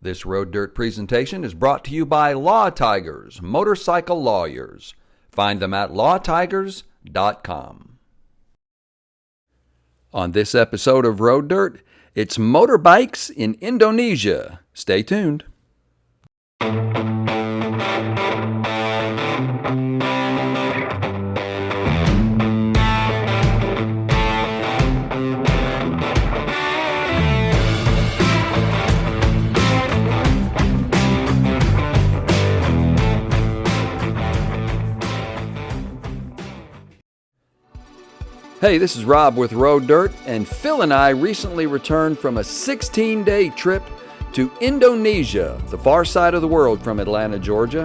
This Road Dirt presentation is brought to you by Law Tigers, motorcycle lawyers. Find them at lawtigers.com. On this episode of Road Dirt, it's motorbikes in Indonesia. Stay tuned. Hey, this is Rob with Road Dirt, and Phil and I recently returned from a 16-day trip to Indonesia, the far side of the world from Atlanta, Georgia,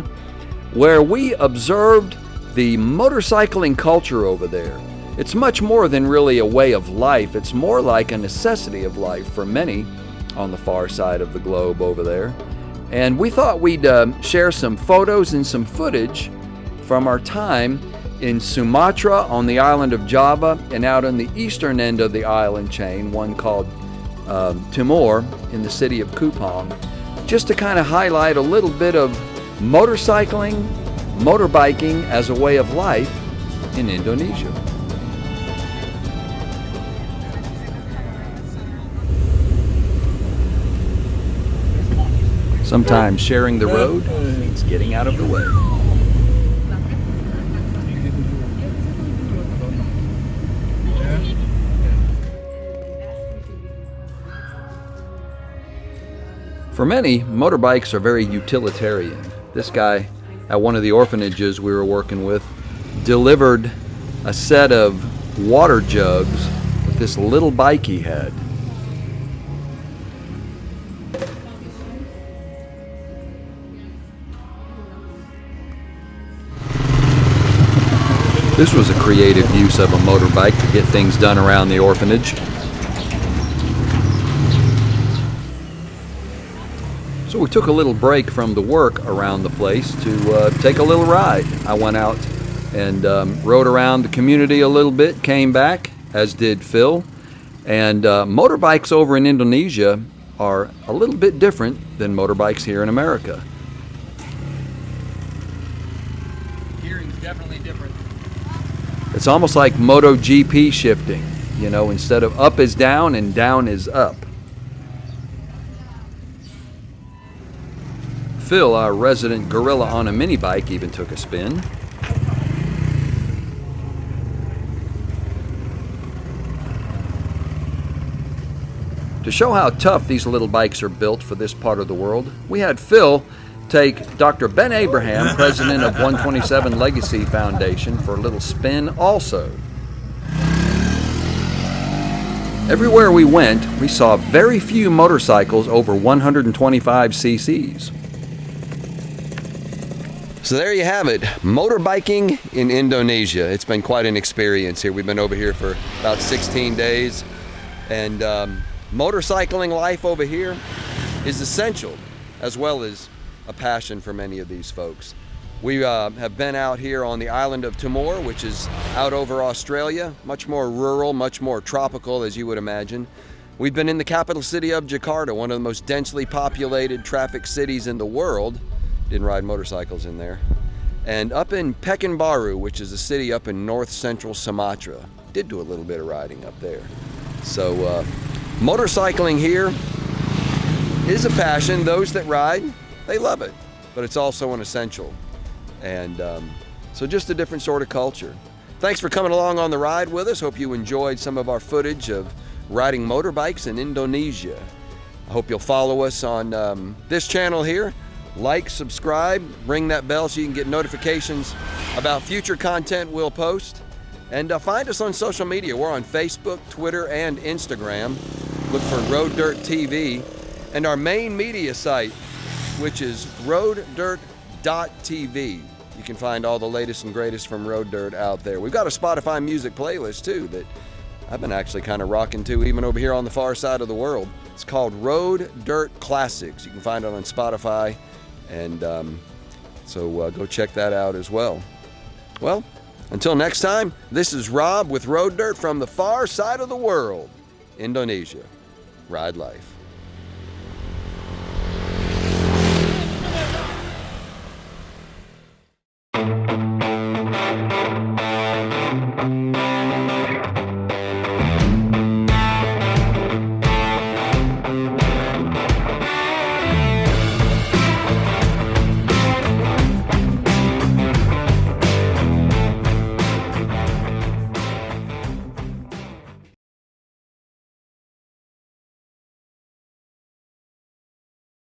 where we observed the motorcycling culture over there. It's much more than really a way of life. It's more like a necessity of life for many on the far side of the globe over there. And we thought we'd share some photos and some footage from our time in Sumatra, on the island of Java, and out on the eastern end of the island chain, one called Timor, in the city of Kupang, just to kind of highlight a little bit of motorcycling, motorbiking as a way of life in Indonesia. Sometimes sharing the road means getting out of the way. For many, motorbikes are very utilitarian. This guy at one of the orphanages we were working with delivered a set of water jugs with this little bike he had. This was a creative use of a motorbike to get things done around the orphanage. So we took a little break from the work around the place to take a little ride. I went out and rode around the community a little bit, came back, as did Phil. And motorbikes over in Indonesia are a little bit different than motorbikes here in America. Gearing's definitely different. It's almost like MotoGP shifting. You know, instead of up is down and down is up. Phil, our resident gorilla on a mini bike, even took a spin. To show how tough these little bikes are built for this part of the world, we had Phil take Dr. Ben Abraham, president of 127 Legacy Foundation, for a little spin also. Everywhere we went, we saw very few motorcycles over 125 cc's. So there you have it, motorbiking in Indonesia. It's been quite an experience here. We've been over here for about 16 days. And motorcycling life over here is essential, as well as a passion for many of these folks. We have been out here on the island of Timor, which is out over Australia, much more rural, much more tropical, as you would imagine. We've been in the capital city of Jakarta, one of the most densely populated traffic cities in the world. Didn't ride motorcycles in there. And up in Pekanbaru, which is a city up in north central Sumatra. Did do a little bit of riding up there. So motorcycling here is a passion. Those that ride, they love it. But it's also an essential. And so just a different sort of culture. Thanks for coming along on the ride with us. Hope you enjoyed some of our footage of riding motorbikes in Indonesia. I hope you'll follow us on this channel here. Like, subscribe, ring that bell so you can get notifications about future content we'll post. And find us on social media. We're on Facebook, Twitter, and Instagram. Look for Road Dirt TV. And our main media site, which is roaddirt.tv. You can find all the latest and greatest from Road Dirt out there. We've got a Spotify music playlist, too, that I've been actually kind of rocking to, even over here on the far side of the world. It's called Road Dirt Classics. You can find it on Spotify. And so go check that out as well. Well, until next time, this is Rob with Road Dirt from the far side of the world, Indonesia. Ride life.